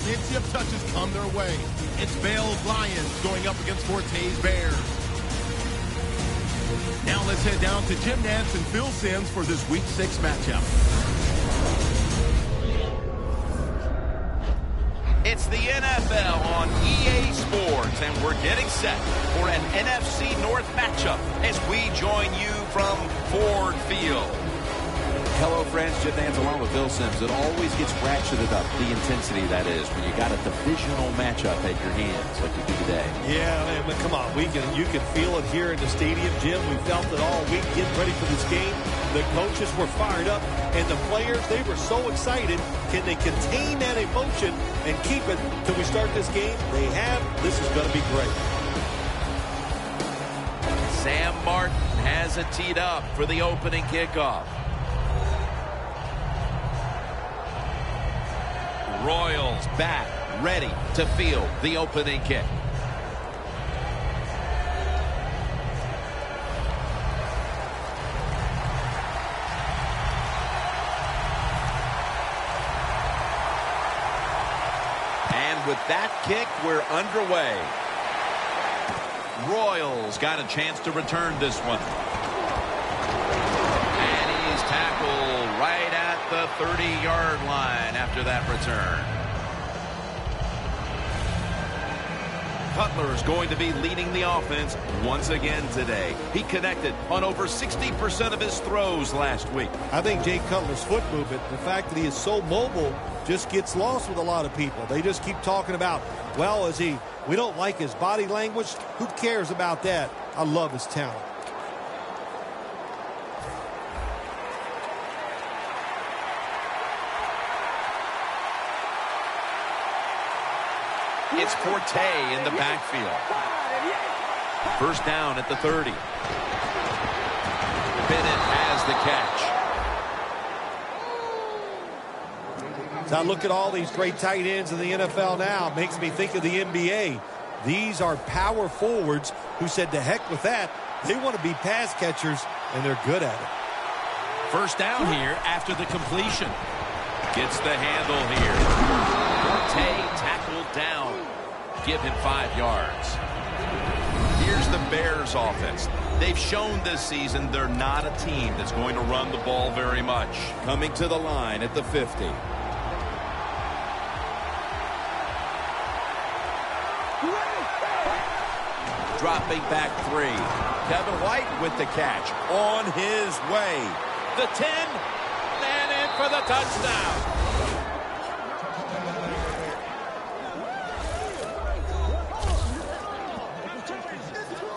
plenty of touches come their way. It's Bale's Lions going up against Forte's Bears. Now let's head down to Jim Nantz and Phil Simms for this Week 6 matchup. It's the NFL on EA Sports, and we're getting set for an NFC North matchup as we join you from Ford Field. Hello, friends. Jim Nantz along with Phil Simms. It always gets ratcheted up, the intensity, that is, when you got a divisional matchup at your hands like we do today. Yeah, man, but come on. You can feel it here in the stadium, Jim. We felt it all week getting ready for this game. The coaches were fired up, and the players, they were so excited. Can they contain that emotion and keep it till we start this game? They have. This is going to be great. Sam Martin has it teed up for the opening kickoff. Royals back, ready to field the opening kick. And with that kick, we're underway. Royals got a chance to return this one. And he's tackled right at the 30-yard line after that return. Cutler is going to be leading the offense once again today. He connected on over 60% of his throws last week. I think Jay Cutler's foot movement, the fact that he is so mobile, just gets lost with a lot of people. They just keep talking about, well, we don't like his body language. Who cares about that? I love his talent. It's Forte in the backfield. First down at the 30. Bennett has the catch. Now look at all these great tight ends in the NFL now. It makes me think of the NBA. These are power forwards who said to heck with that. They want to be pass catchers, and they're good at it. First down here after the completion. Gets the handle here. Forte tackled down. Give him 5 yards. Here's the Bears offense. They've shown this season they're not a team that's going to run the ball very much. Coming to the line at the 50. Dropping back 3. Kevin White with the catch. On his way. The 10. And in for the touchdown.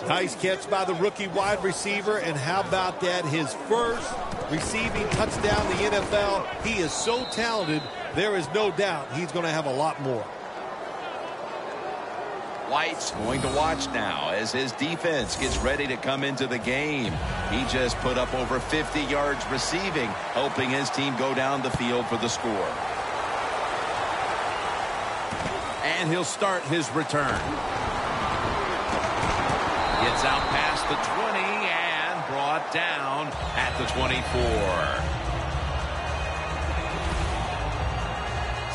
Nice catch by the rookie wide receiver, and how about that? His first receiving touchdown in the NFL. He is so talented, there is no doubt he's going to have a lot more. White's going to watch now as his defense gets ready to come into the game. He just put up over 50 yards receiving, helping his team go down the field for the score. And he'll start his return. Gets out past the 20 and brought down at the 24.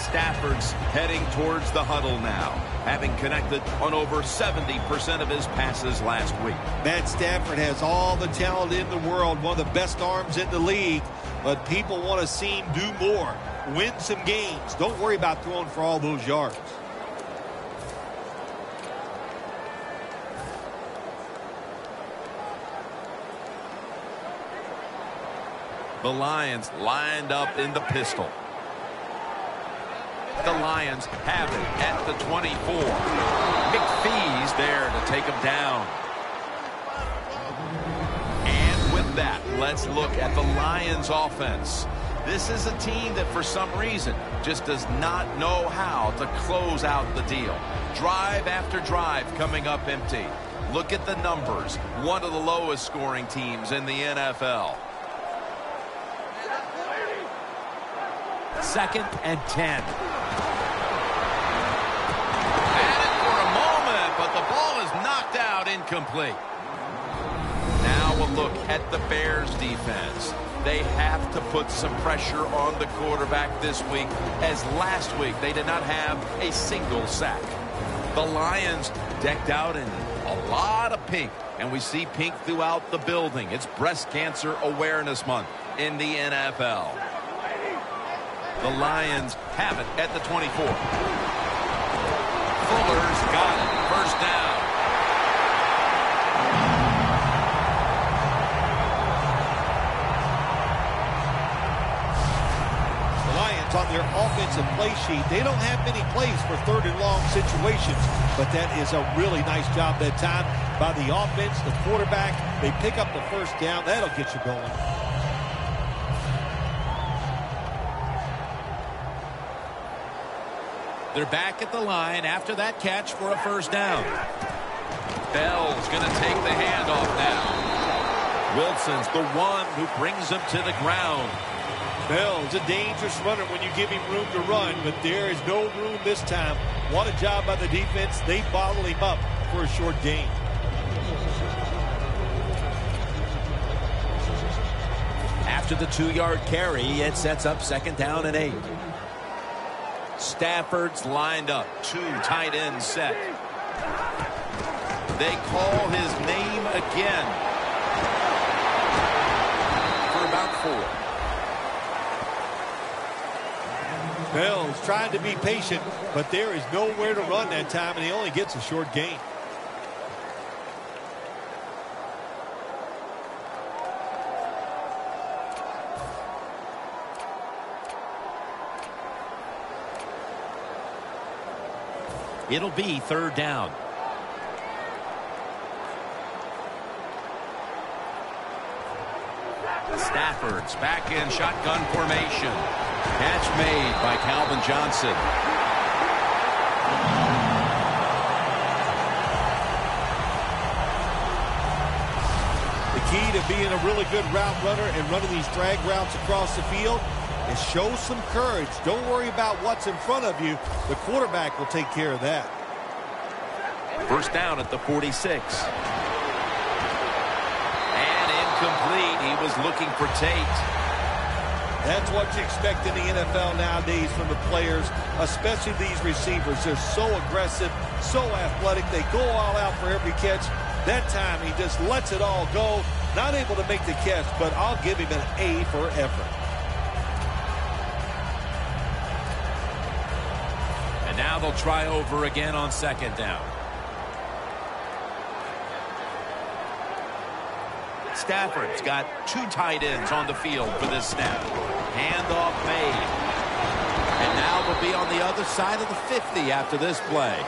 Stafford's heading towards the huddle now, having connected on over 70% of his passes last week. Matt Stafford has all the talent in the world, one of the best arms in the league, but people want to see him do more, win some games. Don't worry about throwing for all those yards. The Lions lined up in the pistol. The Lions have it at the 24. McPhee's there to take him down. And with that, let's look at the Lions offense. This is a team that for some reason just does not know how to close out the deal. Drive after drive coming up empty. Look at the numbers. One of the lowest scoring teams in the NFL. 2nd and 10. But the ball is knocked out incomplete. Now we'll look at the Bears defense. They have to put some pressure on the quarterback this week, as last week they did not have a single sack. The Lions decked out in a lot of pink, and we see pink throughout the building. It's Breast Cancer Awareness Month in the NFL. The Lions have it at the 24. Fuller's got it. First down. On their offensive play sheet, they don't have many plays for third and long situations, but that is a really nice job that time by the offense, the quarterback. They pick up the first down. That'll get you going. They're back at the line after that catch for a first down. Bell's going to take the handoff now. Wilson's the one who brings him to the ground. Bell's a dangerous runner when you give him room to run, but there is no room this time. What a job by the defense. They bottle him up for a short gain. After the 2-yard carry, it sets up second down and 8. Stafford's lined up. 2 tight ends set. They call his name again for about 4. Bell's trying to be patient, but there is nowhere to run that time, and he only gets a short gain. It'll be third down. Stafford's back in shotgun formation. Catch made by Calvin Johnson. The key to being a really good route runner and running these drag routes across the field is show some courage. Don't worry about what's in front of you. The quarterback will take care of that. First down at the 46. And incomplete. He was looking for Tate. That's what you expect in the NFL nowadays from the players, especially these receivers. They're so aggressive, so athletic. They go all out for every catch. That time he just lets it all go. Not able to make the catch, but I'll give him an A for effort. And now they'll try over again on second down. Stafford's got 2 tight ends on the field for this snap. Handoff made. And now they'll be on the other side of the 50 after this play.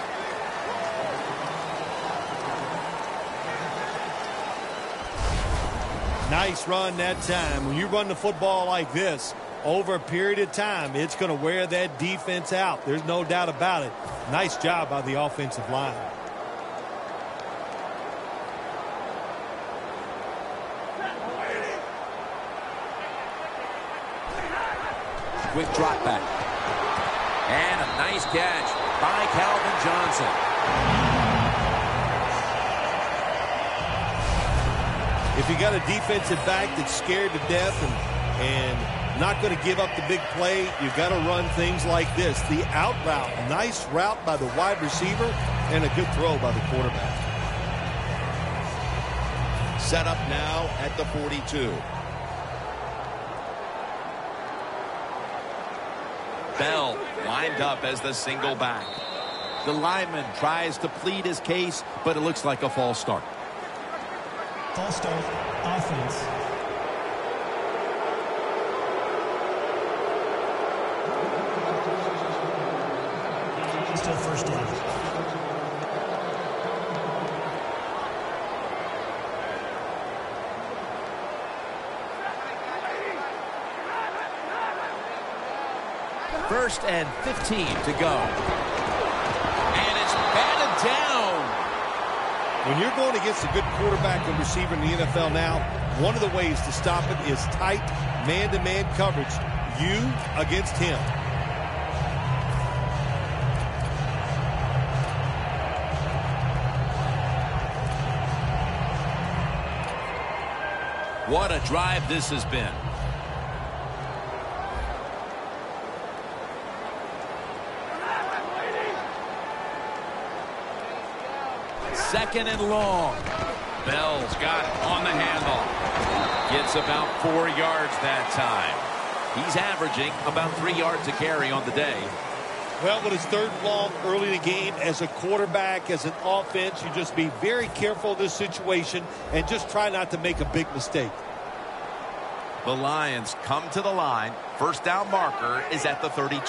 Nice run that time. When you run the football like this, over a period of time, it's going to wear that defense out. There's no doubt about it. Nice job by the offensive line. Quick drop back. And a nice catch by Calvin Johnson. If you got a defensive back that's scared to death and not going to give up the big play, you've got to run things like this. The out route, nice route by the wide receiver, and a good throw by the quarterback. Set up now at the 42. Bell lined up as the single back. The lineman tries to plead his case, but it looks like a false start. False start, offense. Still first down. First and 15 to go. And it's batted down. When you're going against a good quarterback and receiver in the NFL now, one of the ways to stop it is tight man-to-man coverage. You against him. What a drive this has been. 2nd and long. Bell's got it on the handoff. Gets about 4 yards that time. He's averaging about 3 yards a carry on the day. Well, with his 3rd and long early in the game, as a quarterback, as an offense, you just be very careful in this situation and just try not to make a big mistake. The Lions come to the line. 1st down marker is at the 32.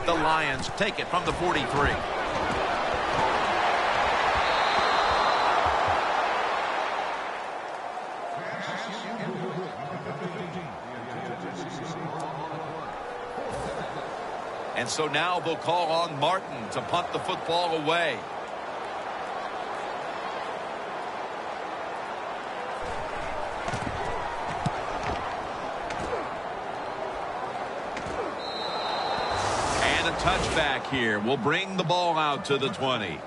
The Lions take it from the 43. And so now they'll call on Martin to punt the football away. And a touchback here will bring the ball out to the 20.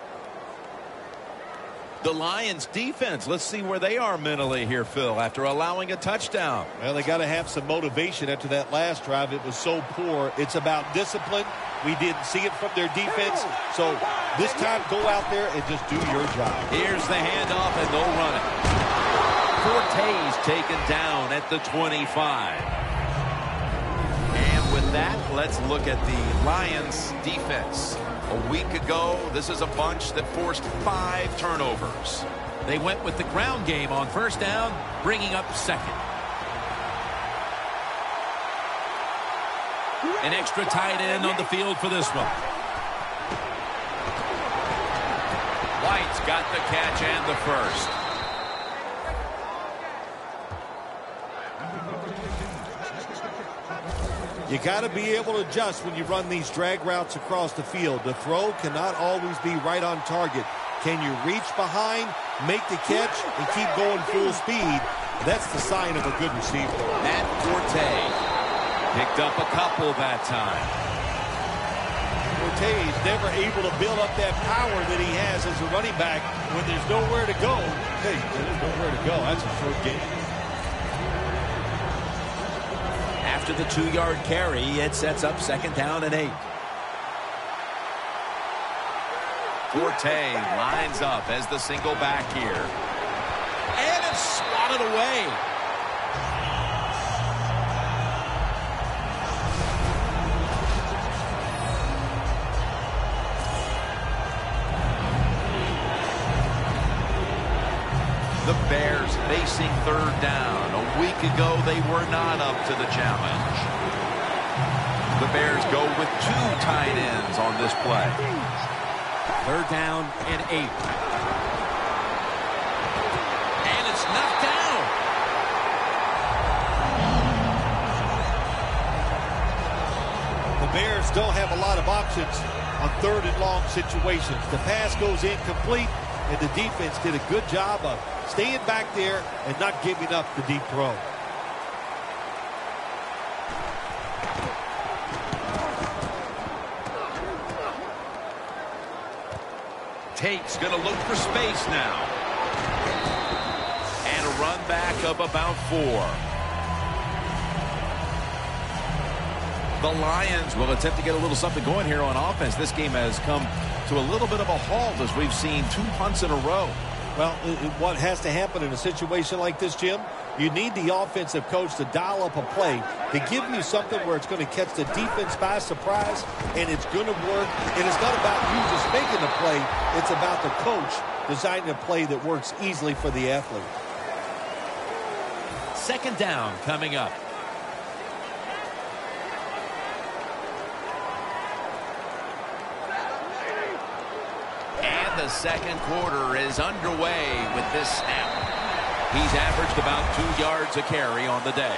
The Lions defense, let's see where they are mentally here, Phil, after allowing a touchdown. Well, they got to have some motivation after that last drive. It was so poor. It's about discipline. We didn't see it from their defense. So this time, go out there and just do your job. Here's the handoff, and they'll run it. Forte's taken down at the 25. And with that, let's look at the Lions defense. A week ago, this is a bunch that forced 5 turnovers. They went with the ground game on 1st down, bringing up 2nd. An extra tight end on the field for this one. White's got the catch and the 1st. You got to be able to adjust when you run these drag routes across the field. The throw cannot always be right on target. Can you reach behind, make the catch, and keep going full speed? That's the sign of a good receiver. Matt Forte picked up a couple that time. Forte is never able to build up that power that he has as a running back when there's nowhere to go. Hey, there's nowhere to go. That's a short game. After the 2-yard carry, it sets up 2nd down and 8. Forte lines up as the single back here. And it's swatted away. The Bears facing 3rd down. A week ago, they were not up to the challenge. The Bears go with 2 tight ends on this play. 3rd down and 8. And it's knocked down. The Bears don't have a lot of options on 3rd and long situations. The pass goes incomplete, and the defense did a good job of staying back there and not giving up the deep throw. Tate's going to look for space now. And a run back of about 4. The Lions will attempt to get a little something going here on offense. This game has come to a little bit of a halt as we've seen 2 punts in a row. Well, what has to happen in a situation like this, Jim, you need the offensive coach to dial up a play to give you something where it's going to catch the defense by surprise, and it's going to work. And it's not about you just making the play. It's about the coach designing a play that works easily for the athlete. 2nd down coming up. The 2nd quarter is underway with this snap. He's averaged about 2 yards a carry on the day.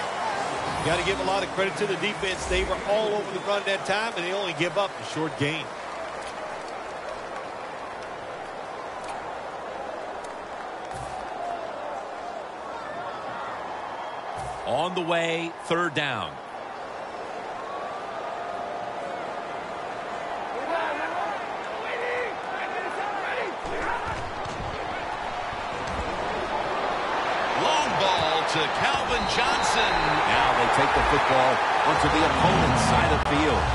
You got to give a lot of credit to the defense. They were all over the run that time, and they only give up a short gain. On the way, 3rd down. To Calvin Johnson. Now they take the football onto the opponent's side of the field.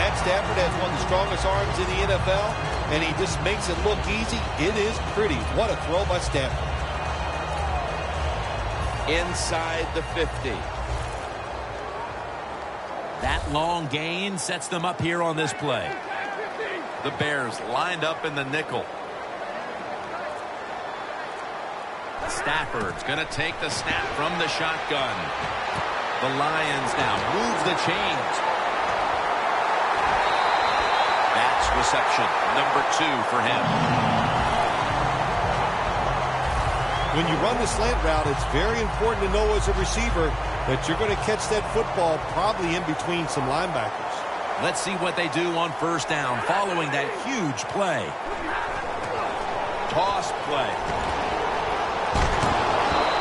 Matt Stafford has one of the strongest arms in the NFL, and he just makes it look easy. It is pretty. What a throw by Stafford. Inside the 50. That long gain sets them up here on this play. The Bears lined up in the nickel. Stafford's going to take the snap from the shotgun. The Lions now move the chains. That's reception number 2 for him. When you run the slant route, it's very important to know as a receiver that you're going to catch that football probably in between some linebackers. Let's see what they do on first down following that huge play. Toss play.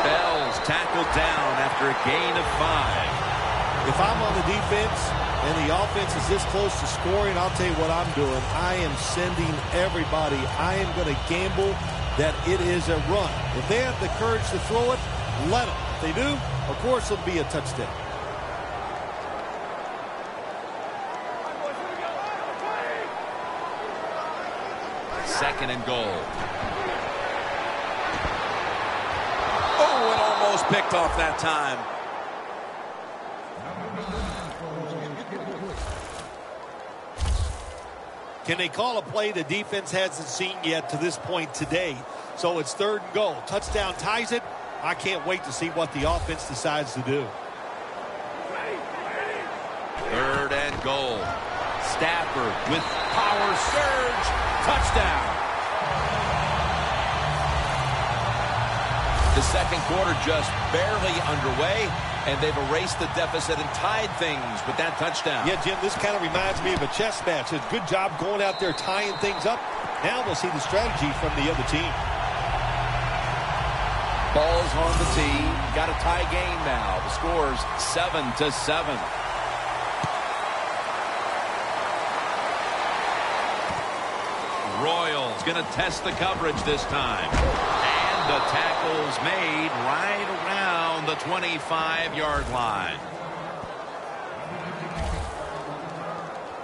Bell's tackled down after a gain of 5. If I'm on the defense and the offense is this close to scoring, I'll tell you what I'm doing. I am sending everybody. I am going to gamble that it is a run. If they have the courage to throw it, let them. If they do, of course it'll be a touchdown. Second and goal. Oh, it almost picked off that time. Can they call a play the defense hasn't seen yet to this point today? So it's 3rd and goal. Touchdown ties it. I can't wait to see what the offense decides to do. 3rd and goal. Stafford with power surge. Touchdown. The second quarter just barely underway, and they've erased the deficit and tied things with that touchdown. Yeah, Jim, this kind of reminds me of a chess match. A good job going out there tying things up. Now we'll see the strategy from the other team. Ball's on the tee. Got a tie game now. The score's 7-7. Royals going to test the coverage this time. And the tackle's made right around the 25-yard line.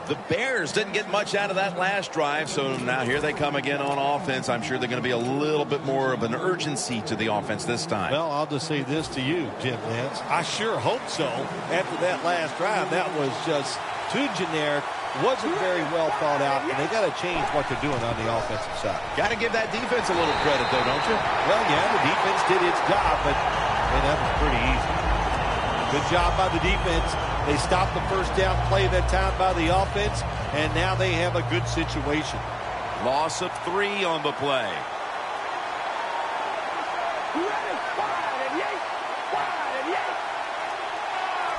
The Bears didn't get much out of that last drive, so now here they come again on offense. I'm sure they're going to be a little bit more of an urgency to the offense this time. Well, I'll just say this to you, Jim Nance. I sure hope so. After that last drive, that was just too generic, wasn't very well thought out, and they got to change what they're doing on the offensive side. Got to give that defense a little credit, though, don't you? Well, yeah, the defense did its job, but man, that was pretty easy. Good job by the defense. They stopped the first down play that time by the offense, and now they have a good situation. Loss of 3 on the play.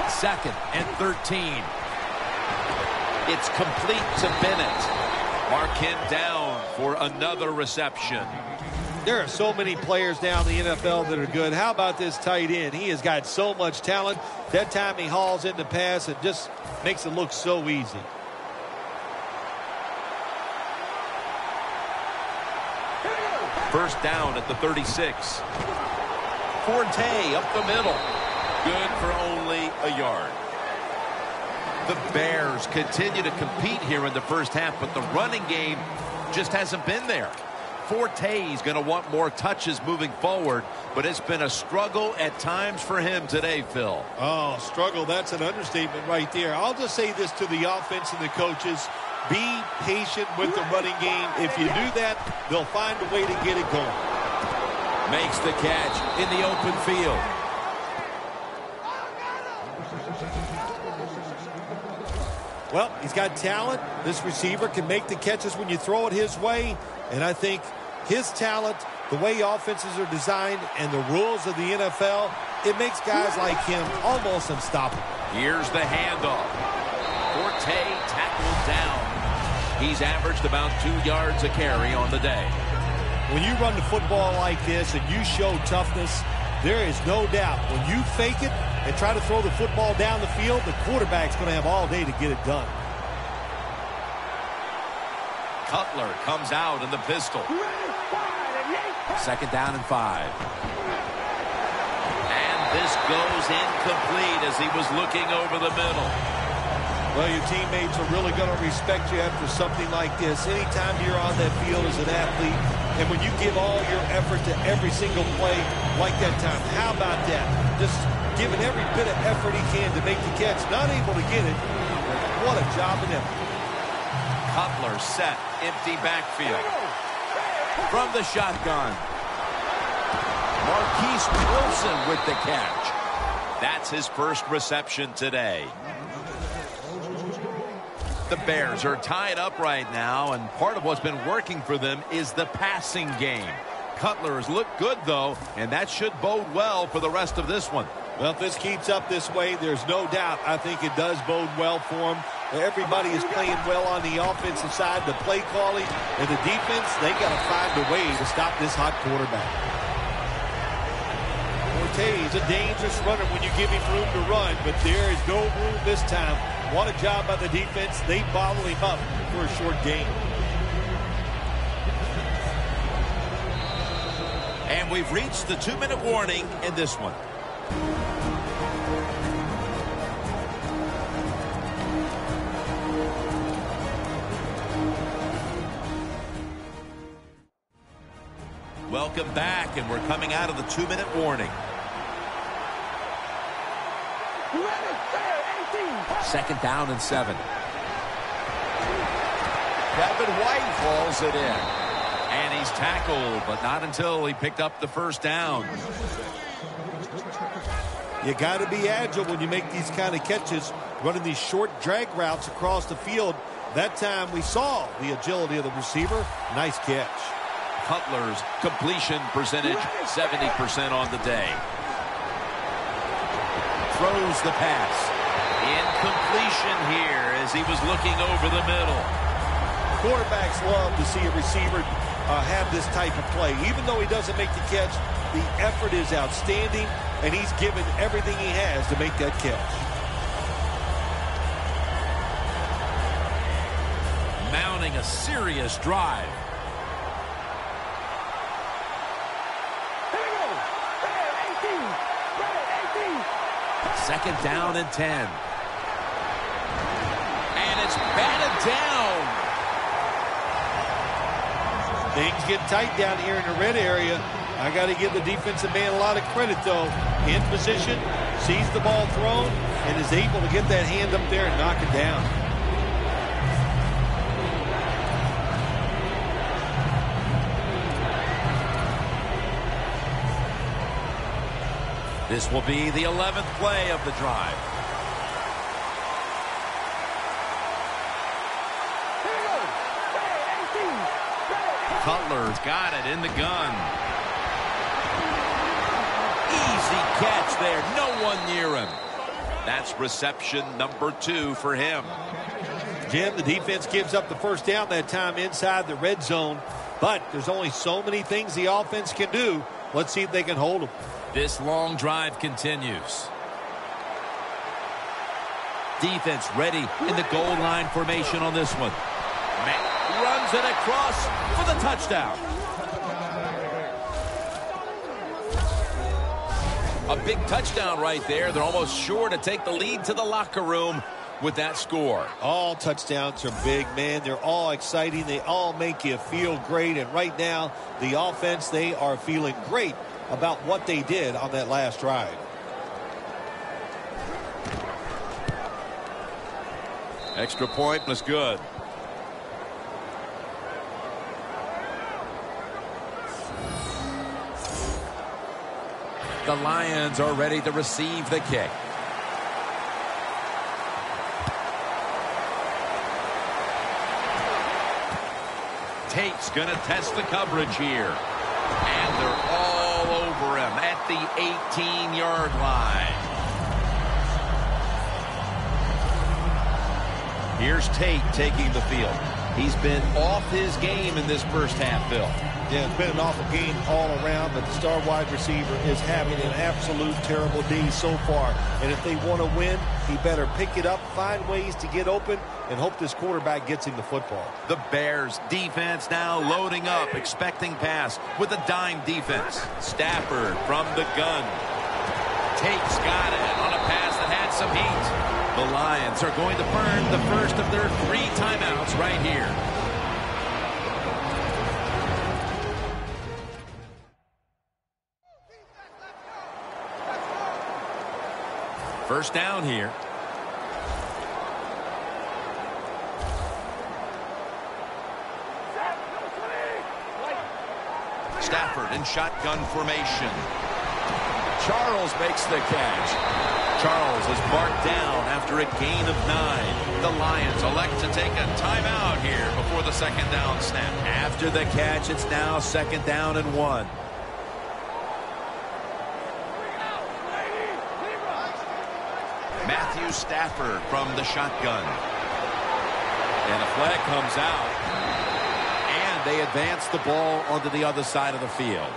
Second and 13. It's complete to Bennett. Mark him down for another reception. There are so many players now in the NFL that are good. How about this tight end? He has got so much talent. That time he hauls in the pass and just makes it look so easy. First down at the 36. Forte up the middle. Good for only a yard. The Bears continue to compete here in the first half, but the running game just hasn't been there. Forte's going to want more touches moving forward, but it's been a struggle at times for him today, Phil. Oh, struggle, that's an understatement right there. I'll just say this to the offense and the coaches. Be patient with the running game. If you do that, they'll find a way to get it going. Makes the catch in the open field. Well, he's got talent. This receiver can make the catches when you throw it his way. And I think his talent, the way offenses are designed, and the rules of the NFL, it makes guys like him almost unstoppable. Here's the handoff. Forte tackled down. He's averaged about 2 yards a carry on the day. When you run the football like this and you show toughness, there is no doubt when you fake it and try to throw the football down the field, the quarterback's going to have all day to get it done. Cutler comes out in the pistol. Second down and 5. And this goes incomplete as he was looking over the middle. Well, your teammates are really going to respect you after something like this. Anytime you're on that field as an athlete, and when you give all your effort to every single play like that time, how about that? Just giving every bit of effort he can to make the catch. Not able to get it. What a job in effort. Cutler set, empty backfield. From the shotgun. Marquise Wilson with the catch. That's his first reception today. The Bears are tied up right now, and part of what's been working for them is the passing game. Cutler has looked good, though, and that should bode well for the rest of this one. Well, if this keeps up this way, there's no doubt I think it does bode well for him. Everybody is playing well on the offensive side. The play calling and the defense, they got to find a way to stop this hot quarterback. Ortiz, a dangerous runner when you give him room to run, but there is no room this time. What a job by the defense. They bottle him up for a short gain. And we've reached the 2-minute warning in this one. Welcome back, and we're coming out of the 2-minute warning. Second down and 7. Kevin White hauls it in. And he's tackled, but not until he picked up the first down. You got to be agile when you make these kind of catches, running these short drag routes across the field. That time we saw the agility of the receiver. Nice catch. Cutler's completion percentage, 70% on the day. Throws the pass. Incompletion here as he was looking over the middle. Quarterbacks love to see a receiver have this type of play. Even though he doesn't make the catch, the effort is outstanding, and he's given everything he has to make that catch. Mounting a serious drive. Second down and 10. And it's batted down. Things get tight down here in the red area. I got to give the defensive man a lot of credit, though. In position, sees the ball thrown, and is able to get that hand up there and knock it down. This will be the 11th play of the drive. Cutler's got it in the gun. Easy catch there. No one near him. That's reception number 2 for him. Jim, the defense gives up the first down that time inside the red zone. But there's only so many things the offense can do. Let's see if they can hold them. This long drive continues. Defense ready in the goal line formation on this one. Runs it across for the touchdown. A big touchdown right there. They're almost sure to take the lead to the locker room with that score. All touchdowns are big, man. They're all exciting. They all make you feel great. And right now, the offense, they are feeling great about what they did on that last drive. Extra point was good. The Lions are ready to receive the kick. Tate's going to test the coverage here. And they're all over him at the 18-yard line. Here's Tate taking the field. He's been off his game in this first half, Bill. Yeah, it's been an awful game all around, but the star wide receiver is having an absolute terrible day so far. And if they want to win, he better pick it up, find ways to get open, and hope this quarterback gets him the football. The Bears defense now loading up, expecting pass with a dime defense. Stafford from the gun. Tate's got it on a pass that had some heat. The Lions are going to burn the first of their 3 timeouts right here. First down here. Stafford in shotgun formation. Charles makes the catch. Charles is marked down after a gain of 9. The Lions elect to take a timeout here before the second down snap. After the catch, it's now 2nd down and 1. Matthew Stafford from the shotgun. And a flag comes out. And they advance the ball onto the other side of the field.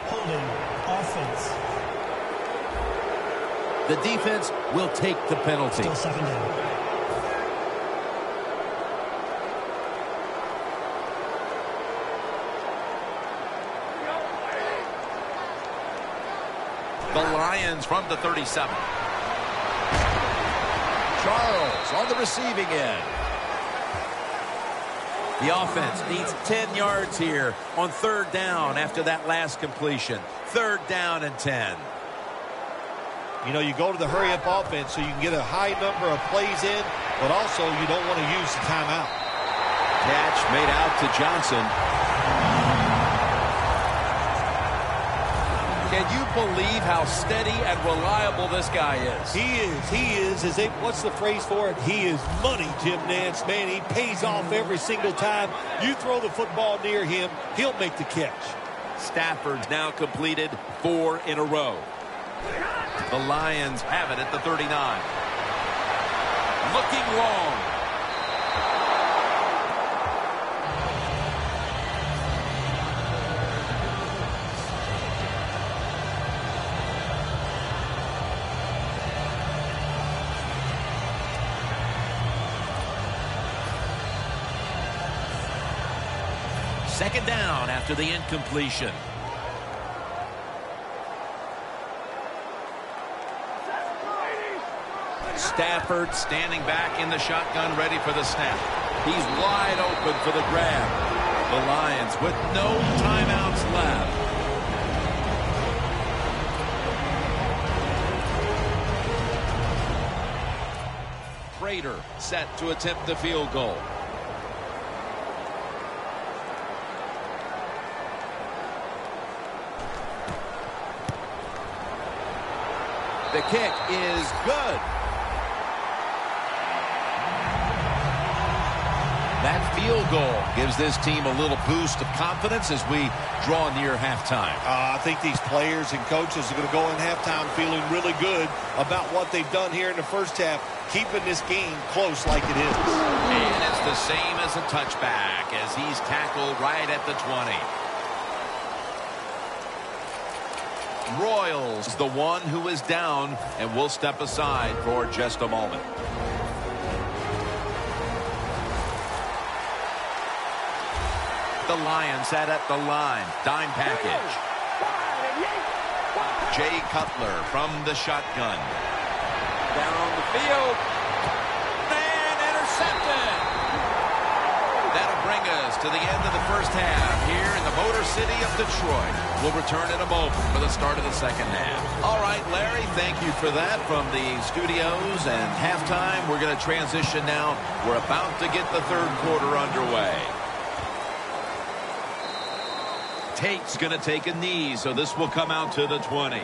Holding offense. The defense will take the penalty. Still 2nd down. The Lions from the 37. Charles on the receiving end. The offense needs 10 yards here on 3rd down after that last completion. 3rd down and 10. You know, you go to the hurry-up offense so you can get a high number of plays in, but also you don't want to use the timeout. Catch made out to Johnson. Can you believe how steady and reliable this guy is? He is. What's the phrase for it? He is money, Jim Nantz. Man, he pays off every single time. You throw the football near him, he'll make the catch. Stafford's now completed 4 in a row. The Lions have it at the 39. Looking long. Second down after the incompletion. Stafford standing back in the shotgun, ready for the snap. He's wide open for the grab. The Lions with no timeouts left. Prater set to attempt the field goal. The kick is good. That field goal gives this team a little boost of confidence as we draw near halftime. I think these players and coaches are going to go in halftime feeling really good about what they've done here in the first half, keeping this game close like it is. And it's the same as a touchback as he's tackled right at the 20. Royals, the one who is down, and will step aside for just a moment. The Lions set at the line. Dime package. Jay Cutler from the shotgun. Down the field. And intercepted. That'll bring us to the end of the first half here in the Motor City of Detroit. We'll return in a moment for the start of the second half. All right, Larry, thank you for that from the studios and halftime. We're going to transition now. We're about to get the third quarter underway. Tate's going to take a knee, so this will come out to the 20.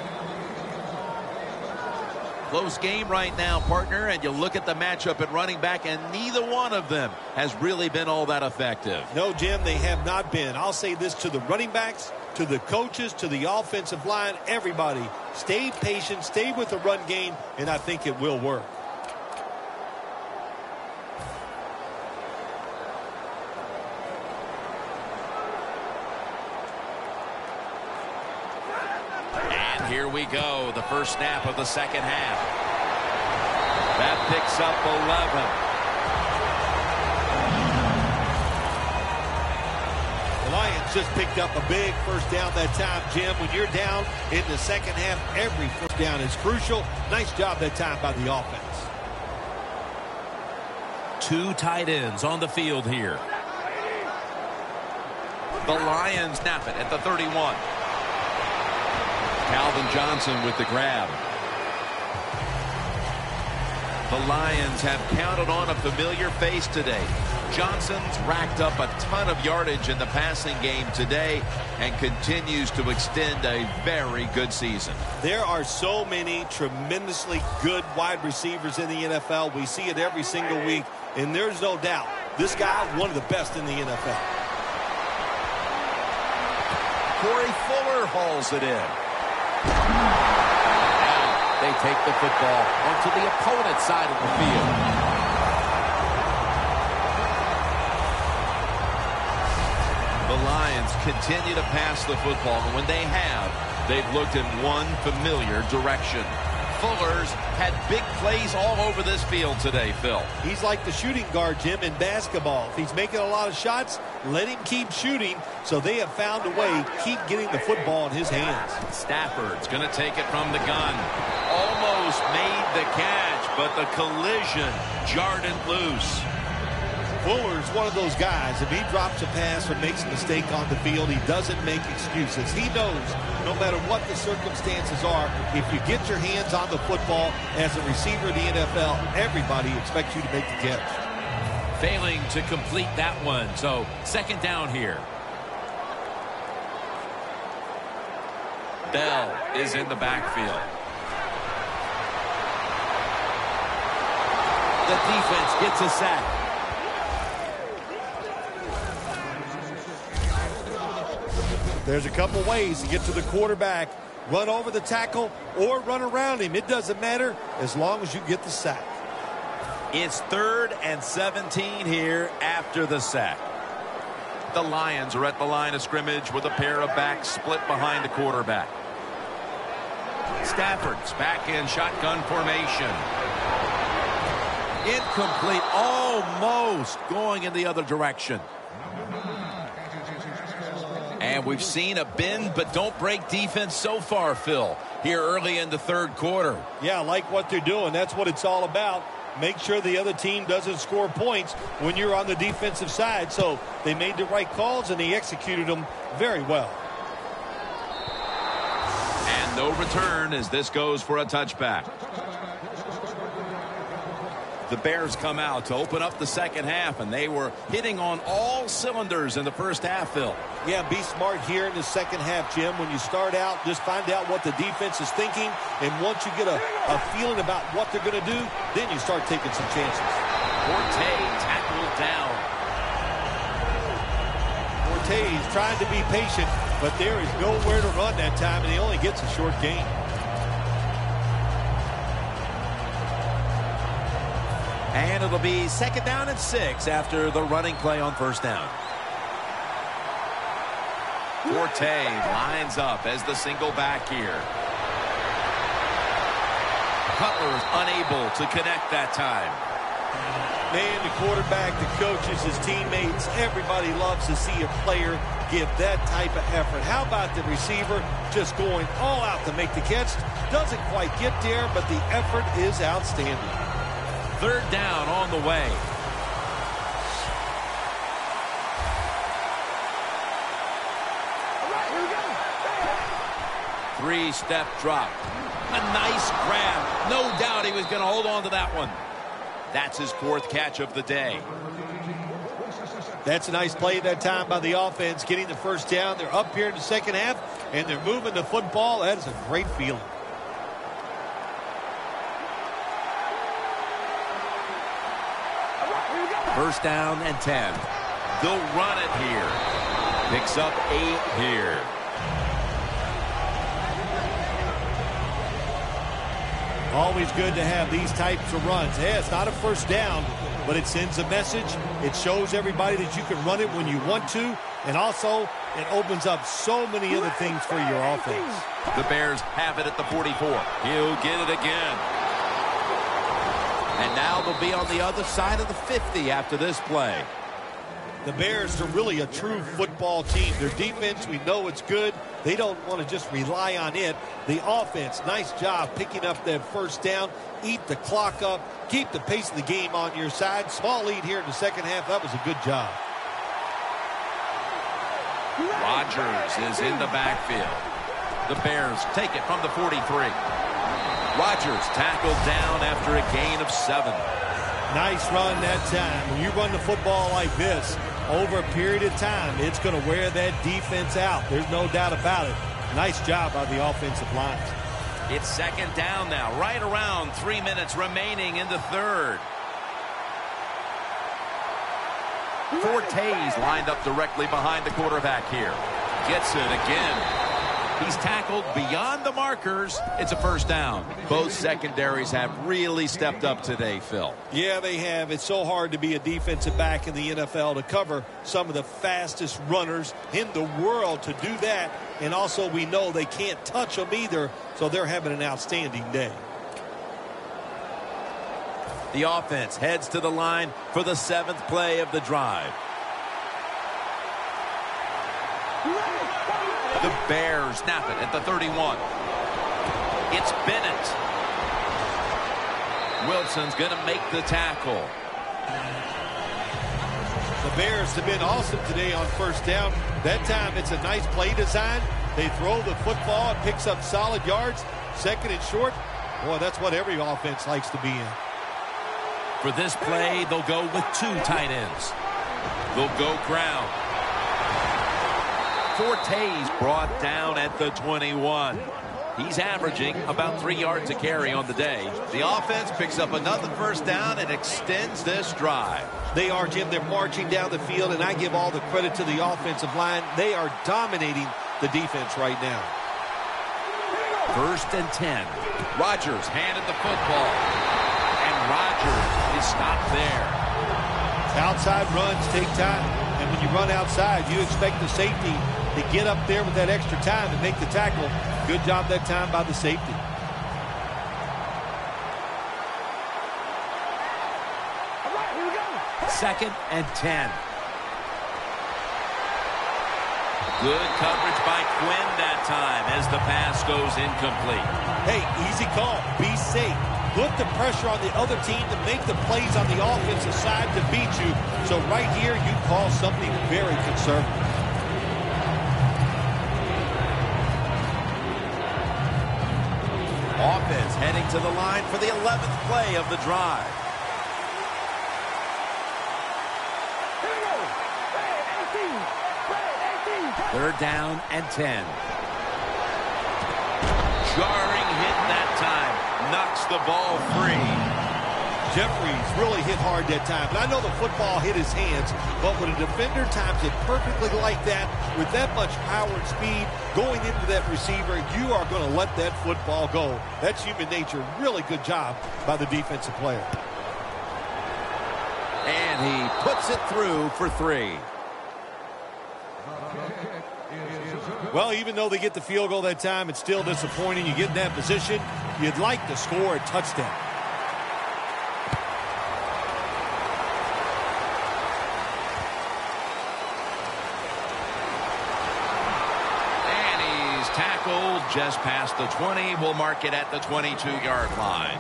Close game right now, partner, and you look at the matchup at running back, and neither one of them has really been all that effective. No, Jim, they have not been. I'll say this to the running backs, to the coaches, to the offensive line, everybody. Stay patient, stay with the run game, and I think it will work. Here we go, the first snap of the second half. That picks up 11. The Lions just picked up a big first down that time, Jim. When you're down in the second half, every first down is crucial. Nice job that time by the offense. Two tight ends on the field here. The Lions snap it at the 31. Calvin Johnson with the grab. The Lions have counted on a familiar face today. Johnson's racked up a ton of yardage in the passing game today and continues to extend a very good season. There are so many tremendously good wide receivers in the NFL. We see it every single week, and there's no doubt this guy is one of the best in the NFL. Corey Fuller hauls it in. They take the football onto the opponent's side of the field. The Lions continue to pass the football, and when they have, they've looked in one familiar direction. Fuller's had big plays all over this field today, Phil. He's like the shooting guard, Jim, in basketball. If he's making a lot of shots, let him keep shooting. So they have found a way to keep getting the football in his hands. Stafford's going to take it from the gun. Almost made the catch, but the collision jarred it loose. Fuller's one of those guys. If he drops a pass or makes a mistake on the field, he doesn't make excuses. He knows no matter what the circumstances are, if you get your hands on the football as a receiver in the NFL, everybody expects you to make the catch. Failing to complete that one, so second down here. Bell is in the backfield. The defense gets a sack. There's a couple ways to get to the quarterback. Run over the tackle or run around him. It doesn't matter as long as you get the sack. It's 3rd and 17 here after the sack. The Lions are at the line of scrimmage with a pair of backs split behind the quarterback. Stafford's back in shotgun formation. Incomplete, almost going in the other direction. And we've seen a bend but don't break defense so far, Phil, here early in the third quarter. Yeah, I like what they're doing. That's what it's all about. Make sure the other team doesn't score points when you're on the defensive side. So they made the right calls and they executed them very well. And no return as this goes for a touchback. The Bears come out to open up the second half, and they were hitting on all cylinders in the first half, Phil. Yeah, be smart here in the second half, Jim. When you start out, just find out what the defense is thinking, and once you get a feeling about what they're going to do, then you start taking some chances. Forte tackled down. Forte is trying to be patient, but there is nowhere to run that time, and he only gets a short gain. And it'll be 2nd down and 6 after the running play on first down. Forte lines up as the single back here. Cutler's unable to connect that time. Man, the quarterback, the coaches, his teammates, everybody loves to see a player give that type of effort. How about the receiver just going all out to make the catch? Doesn't quite get there, but the effort is outstanding. 3rd down on the way. Three-step drop. A nice grab. No doubt he was going to hold on to that one. That's his 4th catch of the day. That's a nice play that time by the offense, getting the first down. They're up here in the second half, and they're moving the football. That is a great feeling. First down and 10. They'll run it here. Picks up 8 here. Always good to have these types of runs. Yeah, it's not a first down, but it sends a message. It shows everybody that you can run it when you want to, and also it opens up so many other things for your offense. The Bears have it at the 44. He'll get it again. And now they'll be on the other side of the 50 after this play. The Bears are really a true football football team. Their defense, we know it's good. They don't want to just rely on it. The offense, nice job picking up that first down. Eat the clock up. Keep the pace of the game on your side. Small lead here in the second half. That was a good job. Rodgers is in the backfield. The Bears take it from the 43. Rodgers tackled down after a gain of 7. Nice run that time. When you run the football like this, over a period of time, it's going to wear that defense out. There's no doubt about it. Nice job by the offensive line. It's second down now, right around 3 minutes remaining in the third. Forte's lined up directly behind the quarterback here. Gets it again. He's tackled beyond the markers. It's a first down. Both secondaries have really stepped up today, Phil. Yeah, they have. It's so hard to be a defensive back in the NFL to cover some of the fastest runners in the world to do that. And also we know they can't touch them either, so they're having an outstanding day. The offense heads to the line for the 7th play of the drive. The Bears snap it at the 31. It's Bennett. Wilson's going to make the tackle. The Bears have been awesome today on first down. That time it's a nice play design. They throw the football. It picks up solid yards. Second and short. Boy, that's what every offense likes to be in. For this play, they'll go with 2 tight ends. They'll go ground. Forte's brought down at the 21. He's averaging about 3 yards a carry on the day. The offense picks up another first down and extends this drive. They are, Jim. They're marching down the field, and I give all the credit to the offensive line. They are dominating the defense right now. First and 10. Rodgers handed the football. And Rodgers is stopped there. Outside runs take time. And when you run outside, you expect the safety to get up there with that extra time and make the tackle. Good job that time by the safety. All right, here we go. Second and 10. Good coverage by Quinn that time as the pass goes incomplete. Hey, easy call. Be safe. Put the pressure on the other team to make the plays on the offensive side to beat you. So right here, you call something very conservative. Offense heading to the line for the 11th play of the drive. Here we go. Third down and 10. Jarring hit that time. Knocks the ball free. Jeffries really hit hard that time. And I know the football hit his hands, but when a defender times it perfectly like that, with that much power and speed going into that receiver, you are going to let that football go. That's human nature. Really good job by the defensive player. And he puts it through for 3. Well, even though they get the field goal that time, it's still disappointing. You get in that position, you'd like to score a touchdown. And he's tackled just past the 20. We'll mark it at the 22-yard line.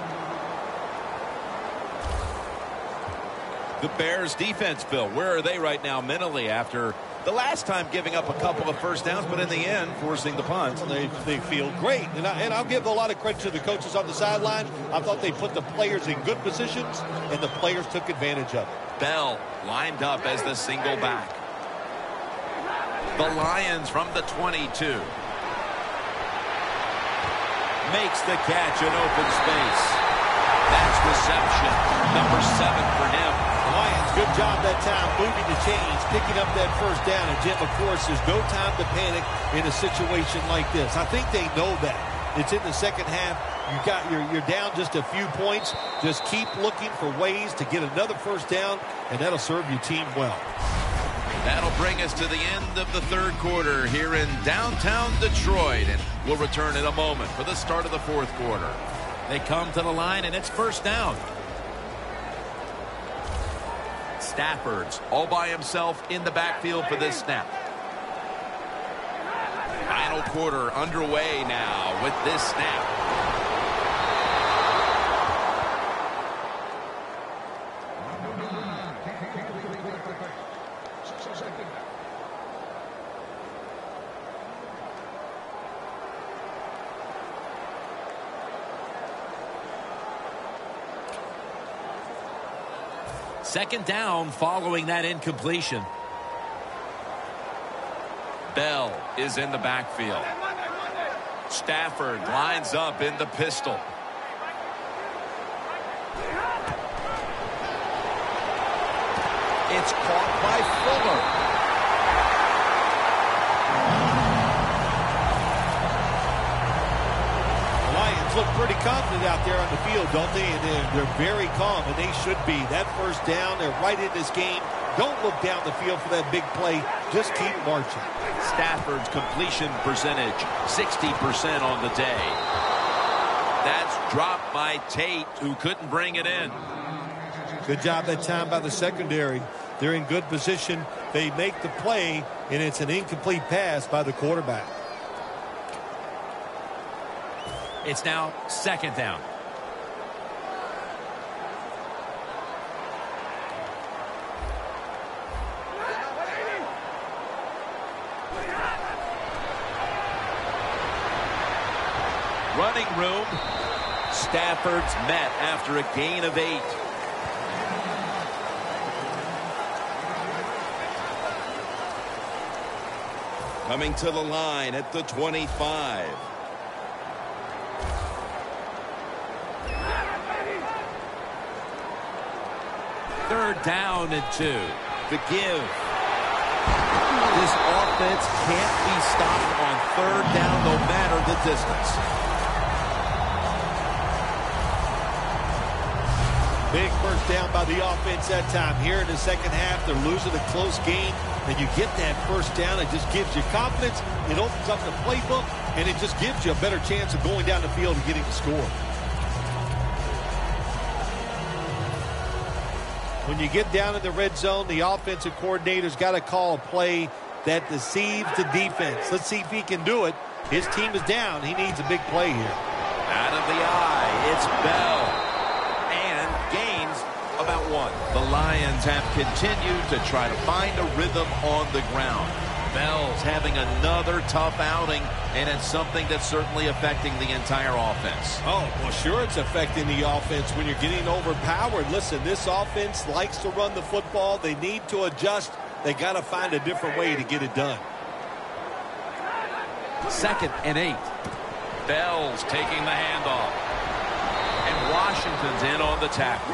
The Bears defense, Bill, where are they right now mentally after the last time giving up a couple of first downs, but in the end, forcing the punt? They feel great. And I'll give a lot of credit to the coaches on the sideline. I thought they put the players in good positions, and the players took advantage of it. Bell lined up as the single back. The Lions from the 22. Makes the catch in open space. That's reception. Number 7 for him. Lions, good job that time moving the chains, picking up that first down. And Jim, of course, there's no time to panic in a situation like this. I think they know that. It's in the second half. You're down just a few points. Just keep looking for ways to get another first down, and that'll serve your team well. That'll bring us to the end of the third quarter here in downtown Detroit, and we'll return in a moment for the start of the fourth quarter. They come to the line, and it's first down. Stafford's all by himself in the backfield for this snap. Final quarter underway now with this snap. Second down following that incompletion. Bell is in the backfield. Stafford lines up in the pistol. It's caught by Fuller. Look pretty confident out there on the field, don't they? And they're very calm, and they should be. That first down, they're right in this game. Don't look down the field for that big play. Just keep marching. Stafford's completion percentage, 60% on the day. That's dropped by Tate, who couldn't bring it in. Good job that time by the secondary. They're in good position. They make the play, and it's an incomplete pass by the quarterback. It's now second down. Running room. Stafford's met after a gain of 8. Coming to the line at the 25. Third down and 2. The give. This offense can't be stopped on third down no matter the distance. Big first down by the offense that time. Here in the second half, they're losing a close game, and you get that first down. It just gives you confidence. It opens up the playbook, and it just gives you a better chance of going down the field and getting the score. When you get down in the red zone, the offensive coordinator's got to call a play that deceives the defense. Let's see if he can do it. His team is down. He needs a big play here. Out of the eye, it's Bell. And gains about 1. The Lions have continued to try to find a rhythm on the ground. Bell's having another tough outing, and it's something that's certainly affecting the entire offense. Oh, well, sure it's affecting the offense when you're getting overpowered. Listen, this offense likes to run the football. They need to adjust. They got to find a different way to get it done. Second and 8. Bell's taking the handoff. And Washington's in on the tackle.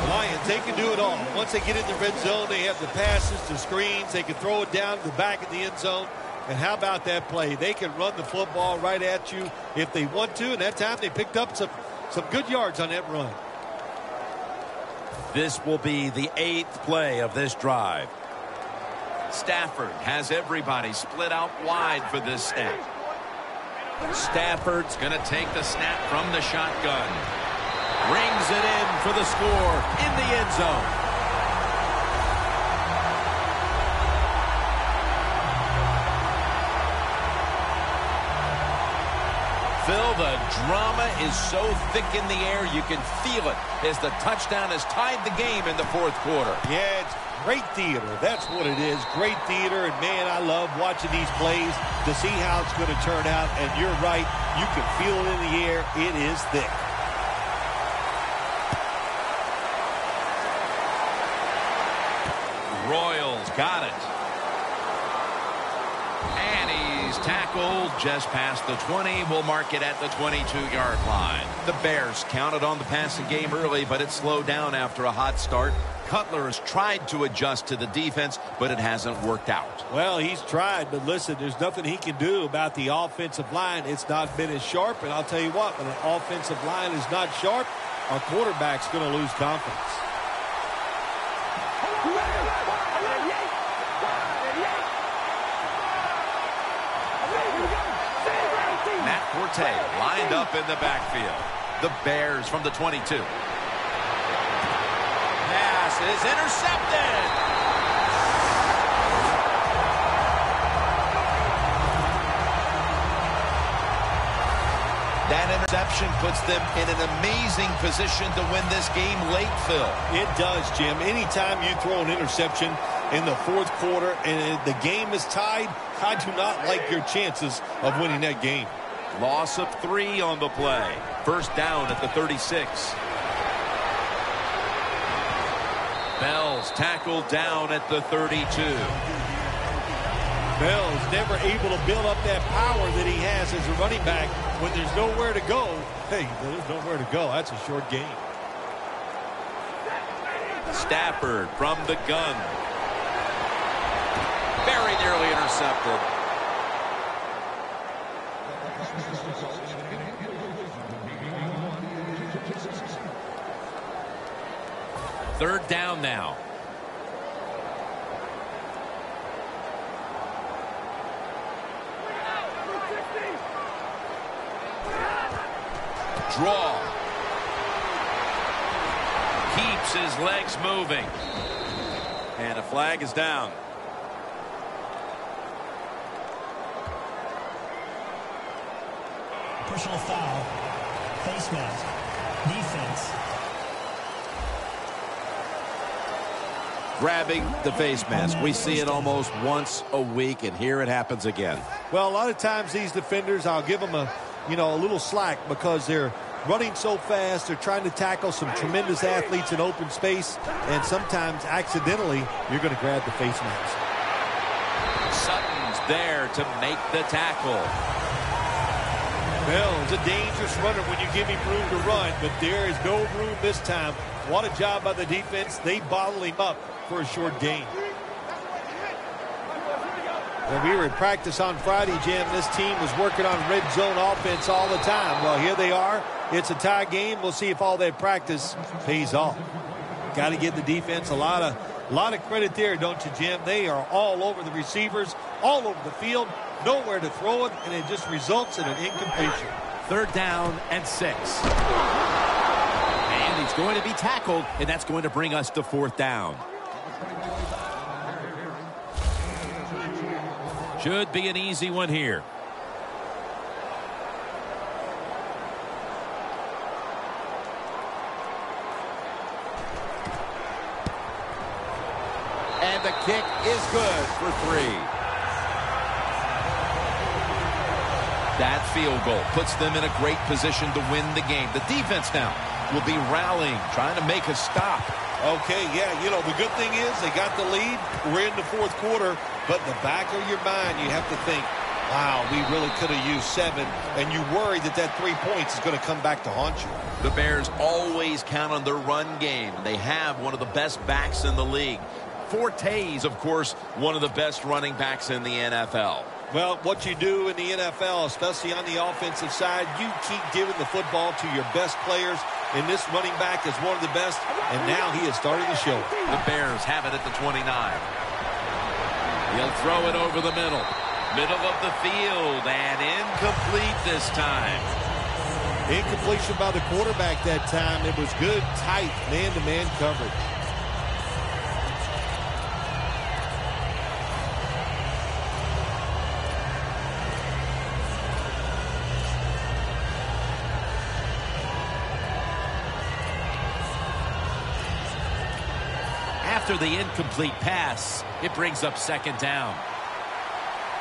Lions, they can do it all. Once they get in the red zone, they have the passes, the screens. They can throw it down to the back of the end zone. And how about that play? They can run the football right at you if they want to. And that time they picked up some good yards on that run. This will be the 8th play of this drive. Stafford has everybody split out wide for this snap. Stafford's going to take the snap from the shotgun. Rings it in for the score in the end zone. Phil, the drama is so thick in the air you can feel it as the touchdown has tied the game in the fourth quarter. Yeah, it's great theater. That's what it is. Great theater. And, man, I love watching these plays to see how it's going to turn out. And you're right. You can feel it in the air. It is thick. Royals got it. And he's tackled just past the 20. We'll mark it at the 22-yard line. The Bears counted on the passing game early, but it slowed down after a hot start. Cutler has tried to adjust to the defense, but it hasn't worked out. Well, he's tried, but listen, there's nothing he can do about the offensive line. It's not been as sharp, and I'll tell you what, when an offensive line is not sharp, our quarterback's going to lose confidence. Forte lined up in the backfield. The Bears from the 22. Pass is intercepted. That interception puts them in an amazing position to win this game late, Phil. It does, Jim. Anytime you throw an interception in the fourth quarter and the game is tied, I do not like your chances of winning that game. Loss of 3 on the play. First down at the 36. Bell's tackled down at the 32. Bell's never able to build up that power that he has as a running back. When there's nowhere to go, hey, there's nowhere to go. That's a short game. Stafford from the gun. Very nearly intercepted. Third down now. Draw. Keeps his legs moving. And a flag is down. Personal foul. Face mask. Defense. Grabbing the face mask. We see it almost once a week, and here it happens again. Well, a lot of times these defenders, I'll give them a little slack because they're running so fast. They're trying to tackle some tremendous athletes in open space, and sometimes accidentally you're going to grab the face mask. Sutton's there to make the tackle. Bell's a dangerous runner when you give him room to run, but there is no room this time. What a job by the defense. They bottle him up for a short gain. When we were in practice on Friday, Jim, this team was working on red zone offense all the time. Well, here they are. It's a tie game. We'll see if all that practice pays off. Got to give the defense a lot of credit there, don't you, Jim? They are all over the receivers, all over the field, nowhere to throw it, and it just results in an incompletion. Third down and 6. And he's going to be tackled, and that's going to bring us to fourth down. Should be an easy one here. And the kick is good for 3. That field goal puts them in a great position to win the game. The defense now will be rallying, trying to make a stop. Okay, yeah, the good thing is they got the lead. We're in the fourth quarter, but in the back of your mind, you have to think, wow, we really could have used 7, and you worry that 3 points is going to come back to haunt you. The Bears always count on their run game. They have one of the best backs in the league. Forte's, of course, one of the best running backs in the NFL. Well, what you do in the NFL, especially on the offensive side, you keep giving the football to your best players, and this running back is one of the best, and now he is starting to show. The Bears have it at the 29. He'll throw it over the middle. Middle of the field, and incomplete this time. Incompletion by the quarterback that time. It was good, tight, man-to-man coverage. After the incomplete pass, it brings up second down.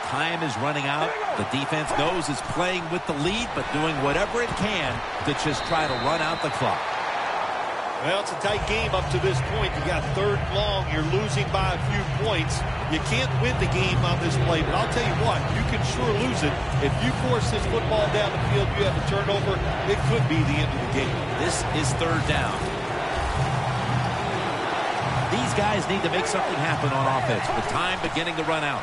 Time is running out. The defense knows it's playing with the lead, but doing whatever it can to just try to run out the clock. Well, it's a tight game up to this point. You got third and long. You're losing by a few points. You can't win the game on this play, but I'll tell you what, you can sure lose it. If you force this football down the field, you have a turnover, it could be the end of the game. This is third down. These guys need to make something happen on offense with time beginning to run out.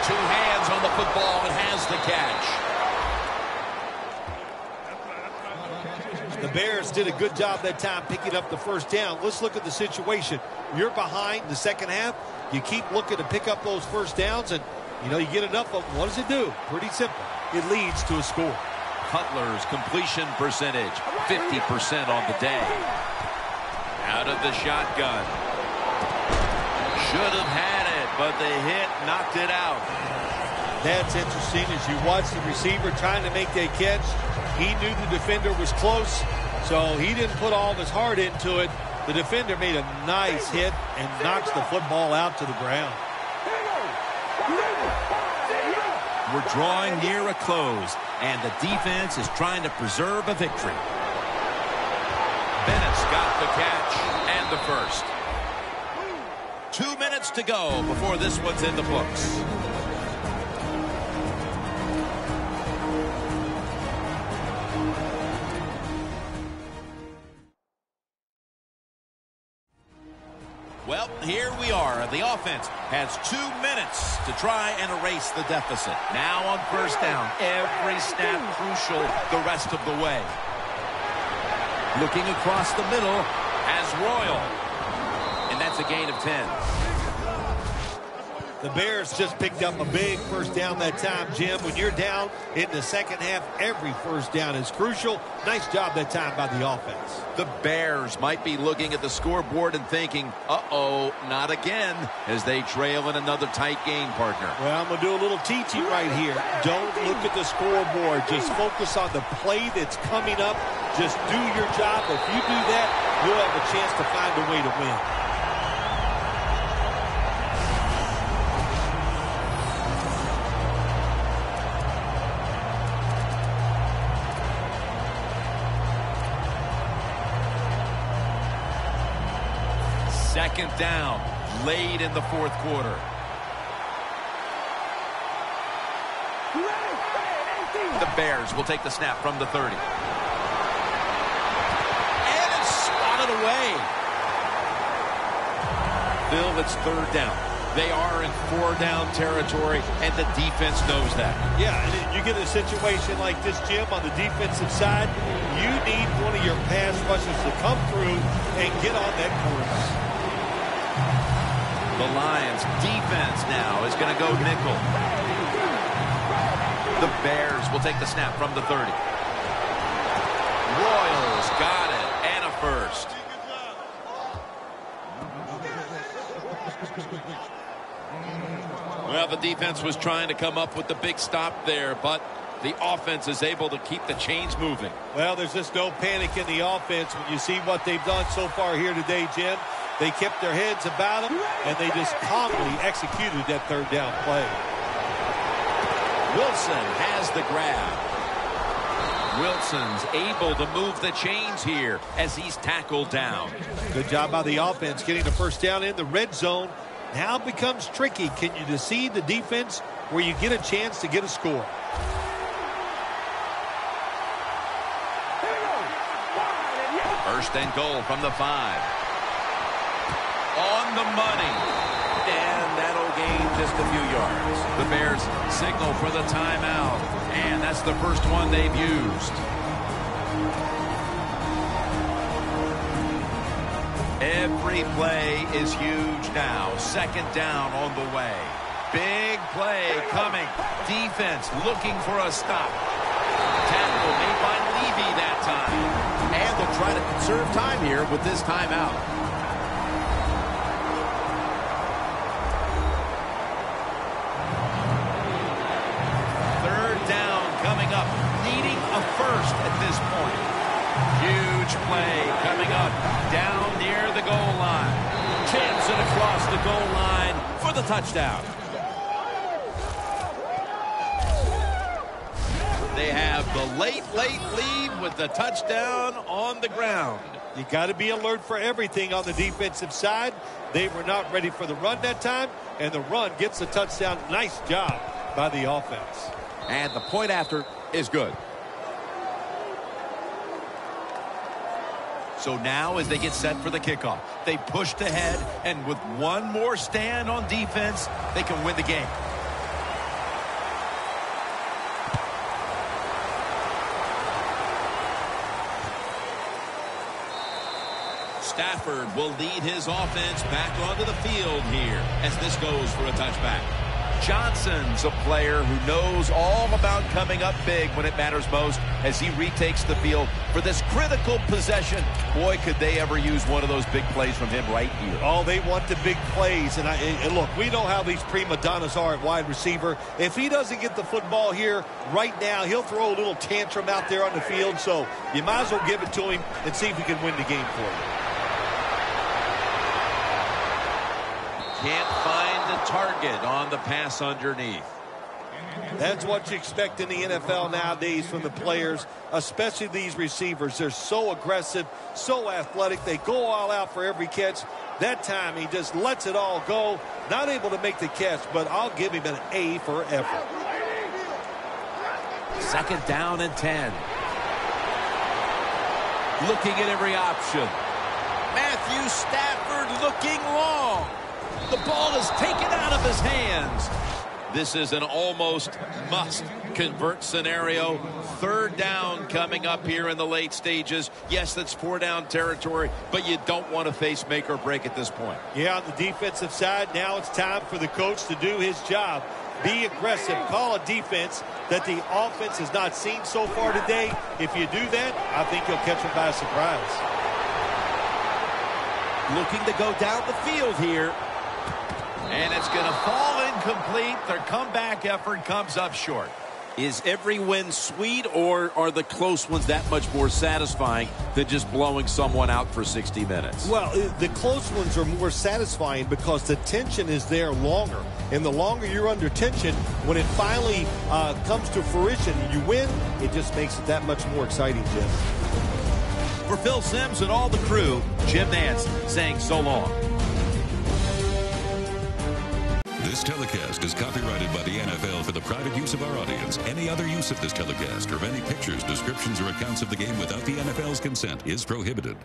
2 hands on the football and has the catch. The Bears did a good job that time picking up the first down. Let's look at the situation. You're behind the second half. You keep looking to pick up those first downs, and you get enough of them. What does it do? Pretty simple. It leads to a score. Cutler's completion percentage, 50% on the day. Out of the shotgun. Should have had it, but the hit knocked it out. That's interesting. As you watch the receiver trying to make that catch, he knew the defender was close, so he didn't put all of his heart into it. The defender made a nice hit and knocks the football out to the ground. We're drawing near a close, and the defense is trying to preserve a victory. Bennett's got the catch and the first. 2 minutes to go before this one's in the books. Well, here we are. The offense has 2 minutes to try and erase the deficit. Now on first down, every snap crucial the rest of the way. Looking across the middle. As Royal. And that's a gain of 10. The Bears just picked up a big first down that time, Jim. When you're down in the second half, every first down is crucial. Nice job that time by the offense. The Bears might be looking at the scoreboard and thinking, uh-oh, not again, as they trail in another tight game, partner. Well, I'm going to do a little teaching right here. Don't look at the scoreboard. Just focus on the play that's coming up. Just do your job. If you do that, you'll have a chance to find a way to win. Second down, late in the fourth quarter. The Bears will take the snap from the 30. And it's swatted away. Phil, it's third down. They are in 4-down territory, and the defense knows that. Yeah, and you get a situation like this, Jim, on the defensive side, you need one of your pass rushers to come through and get on that course. The Lions defense now is going to go nickel. The Bears will take the snap from the 30. Royals got it, and a first. Well, the defense was trying to come up with the big stop there, but the offense is able to keep the chains moving. Well, there's just no panic in the offense when you see what they've done so far here today, Jim. They kept their heads about them, and they just calmly executed that third down play. Wilson has the grab. Wilson's able to move the chains here as he's tackled down. Good job by the offense getting the first down in the red zone. Now it becomes tricky. Can you deceive the defense where you get a chance to get a score? First and goal from the 5. On the money. And that'll gain just a few yards. The Bears signal for the timeout. And that's the first one they've used. Every play is huge now. Second down on the way. Big play coming. Defense looking for a stop. Tackle made by Levy that time. And they'll try to conserve time here with this timeout. Third down coming up. Needing a first at this point. Huge play coming up. Down near the goal line. Jams it across the goal line for the touchdown. They have the late lead with the touchdown on the ground. You got to be alert for everything on the defensive side. They were not ready for the run that time, and the run gets the touchdown. Nice job by the offense. And the point after is good. So now as they get set for the kickoff, they pushed ahead, and with one more stand on defense, they can win the game. Stafford will lead his offense back onto the field here as this goes for a touchback. Johnson's a player who knows all about coming up big when it matters most as he retakes the field for this critical possession. Boy, could they ever use one of those big plays from him right here. Oh, they want the big plays. And look, we know how these prima donnas are at wide receiver. If he doesn't get the football here right now, he'll throw a little tantrum out there on the field. So you might as well give it to him and see if he can win the game for you. Can't find the target on the pass underneath. That's what you expect in the NFL nowadays from the players, especially these receivers. They're so aggressive, so athletic. They go all out for every catch. That time he just lets it all go. Not able to make the catch, but I'll give him an A for effort. 2nd down and 10. Looking at every option. Matthew Stafford looking long. The ball is taken out of his hands. This is an almost must-convert scenario. 3rd down coming up here in the late stages. Yes, that's 4-down territory, but you don't want to face make or break at this point. Yeah, on the defensive side, now it's time for the coach to do his job. Be aggressive. Call a defense that the offense has not seen so far today. If you do that, I think you'll catch them by surprise. Looking to go down the field here. And it's going to fall incomplete. Their comeback effort comes up short. Is every win sweet, or are the close ones that much more satisfying than just blowing someone out for 60 minutes? Well, the close ones are more satisfying because the tension is there longer. And the longer you're under tension, when it finally comes to fruition and you win, it just makes it that much more exciting, Jim. For Phil Simms and all the crew, Jim Nance saying so long. This telecast is copyrighted by the NFL for the private use of our audience. Any other use of this telecast or of any pictures, descriptions, or accounts of the game without the NFL's consent is prohibited.